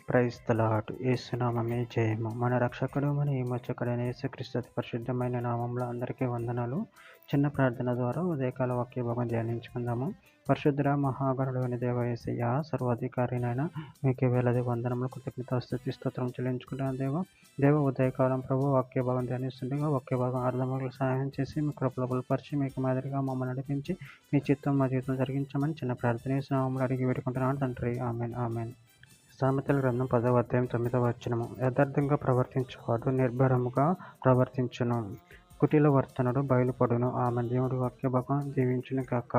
Praise the lord. యేసునామమే జయము. మన రక్షకుడు మన విమోచకుడైన యేసుక్రీస్తు అతి పరిశుద్ధమైన నామంలో అందరికీ వందనాలు. చిన్న ప్రార్థన ద్వారా ఉదయకాల వాక్య భాగం ధ్యానించుకుందాము. పరిశుద్ధుడ మహాగణుడు అని దేవ యేసయ్య, సర్వాధికారినైనా మీకు వేలది వందనములు, కృతజ్ఞత స్తుతి స్తోత్రం చెల్లించుకుంటాను. దేవ ఉదయకాలం ప్రభు వాక్య భాగం ధ్యానిస్తుండగా వాక్య భాగం అర్థమవులకు సహాయం చేసి మీ కృపలో బలపరిచి మీకు మాదిరిగా మమ్మల్ని నడిపించి మీ చిత్తం మా జీవితం జరిగించమని చిన్న ప్రార్థన యేసు నామములో అడిగి వేడుకుంటున్నాను తండ్రి. Amen amen. సామెతల గ్రంథం 10వ అధ్యాయం 9వ వచనము. యథార్థంగా ప్రవర్తించువాడు నిర్భరముగా ప్రవర్తించును, కుటిల వర్తనుడు బయలుపడును. ఆమె దేవుడి వాక్య భాగం దీవించును గాక.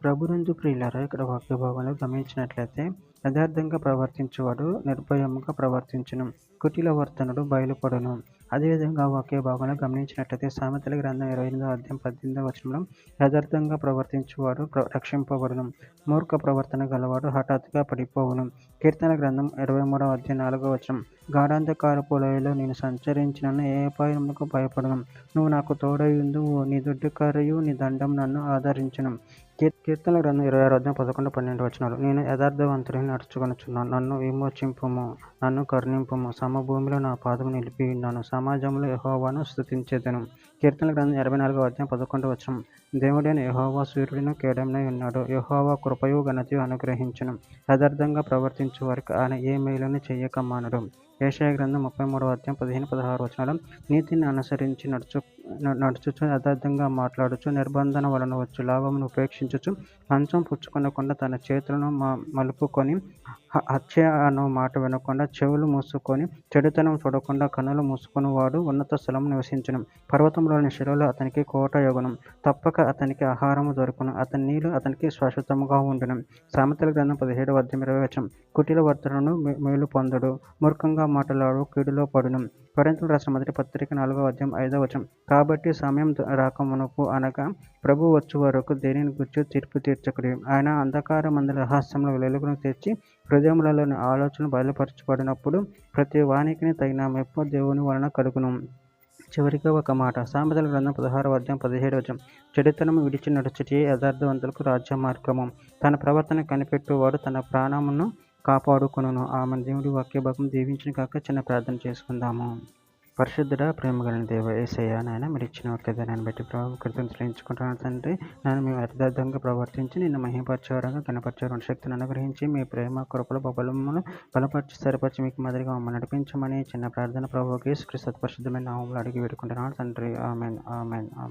ప్రభునందు ప్రియులారా, ఇక్కడ వాక్య భాగంలో గమనించినట్లయితే యథార్థంగా ప్రవర్తించువాడు నిర్భయముగా ప్రవర్తించును, కుటిల వర్తనుడు బయలుపడును. అదేవిధంగా వాక్య భాగంలో గమనించినట్లయితే సామెతల గ్రంథం 28వ అధ్యాయం 18వ వచనంలో యథార్థంగా ప్రవర్తించువాడు రక్షింపబడును, మూర్ఖ ప్రవర్తన గలవాడు హఠాత్తుగా పడిపోవును. కీర్తన గ్రంథం 23వ అధ్యాయం 4వ వచనం. గాఢాంధకారపు లోయలో నేను సంచరించినను, ఏ అపాయములకు భయపడను. నువ్వు నాకు తోడయుందువు, నీ దుడ్డు కర్రయు నీ దండం నన్ను ఆదరించును. కీర్తన గ్రంథం 26వ అధ్యాయం 11, 12 వచనాలు. నేను యథార్థవంతుడిని నడుచుకొనుచున్నాను, నన్ను విమోచింపుము, నన్ను కరుణింపుము. సమభూమిలో నా పాదము నిలిపి ఉన్నాను, సమాజంలో యెహోవాను స్తుతించెదను. కీర్తన గ్రంథం 24వ అధ్యాయం 11వ వచనం. దేవుడైన యెహోవా సూర్యుడును కేడమునై ఉన్నాడు, యెహోవా కృపయు ఘనతయు అనుగ్రహించును. యథార్థంగా ప్రవర్తించు వారికి ఆయన ఏ మేలును చెయ్యక మానడు. యెషయా గ్రంథం 33వ అధ్యాయం 15, 16 వచనాలు. నీతిని అనుసరించి నడుచుచు యథార్థంగా మాట్లాడుచు నిర్బంధన వలన వచ్చు లాభమును ఉపేక్షించుచు లంచం పుచ్చుకొనకుండా తన చేతులను మలుపుకొని హత్య అను మాట వినకుండా చెవులు మూసుకొని చెడుతనం చూడకుండా కన్నులు మూసుకొని వాడు ఉన్నత స్థలము నివసించును. పర్వతంలోని శిలలు అతనికి కోట యొగును, తప్పక అతనికి ఆహారము దొరుకును, అతని నీళ్లు అతనికి శాశ్వతముగా ఉండును. సామెతల గ్రంథం 17వ అధ్యాయం 20వ వచనం. కుటిల వర్తనుడు మేలు పొందడు, మూర్ఖంగా మాటలాడు కీడులో పడును. కొరింథీయులకు రాసిన మొదటి పత్రిక 4వ అధ్యాయం 5వ వచనం. కాబట్టి సమయం రాకమునకు అనగా ప్రభు వచ్చు వరకు దేనిని గుర్చి తీర్పు తీర్చకుడి. ఆయన అంధకార మందుల రహస్యంలో వెలుగును తెచ్చి హృదయములలోని ఆలోచనలు బయలుపరచబడినప్పుడు ప్రతి వానికి తగిన మెప్పు దేవుని వలన కలుగును. చివరిగా ఒక మాట. సామెతల గ్రంథం 16వ అధ్యాయం 17వ వచనం. చెడుతనము విడిచి నడుచుటే యథార్థవంతులకు రాజ్య మార్గము, తన ప్రవర్తన కనిపెట్టువాడు తన ప్రాణమును కాపాడుకొనును. ఆమె దేవుడి వాక్య భాగం దీవించిన కాక. చిన్న ప్రార్థన చేసుకుందాము. పరిశుద్ధుడ ప్రేమ కలిగిన దేవ యేసయ్య, నాయన మీరు ఇచ్చిన వాక్యాన్ని బట్టి ప్రభు కృతజ్ఞతలు ఎంచుకుంటున్నాను తండ్రి. నేను మేము యథార్థంగా ప్రవర్తించి నిన్ను మహిమపరచేవారంగా కనపరచేవారు శక్తిని అనుగ్రహించి మీ ప్రేమ కృపల బలమును బలపరిచి స్థిరపరిచి మీకు మాదిరిగా మమ్మల్ని నడిపించమని చిన్న ప్రార్థన ప్రభు యేసుక్రీస్తు పరిశుద్ధమైన నామములో అడిగి వేడుకుంటున్నాను తండ్రి. Amen amen.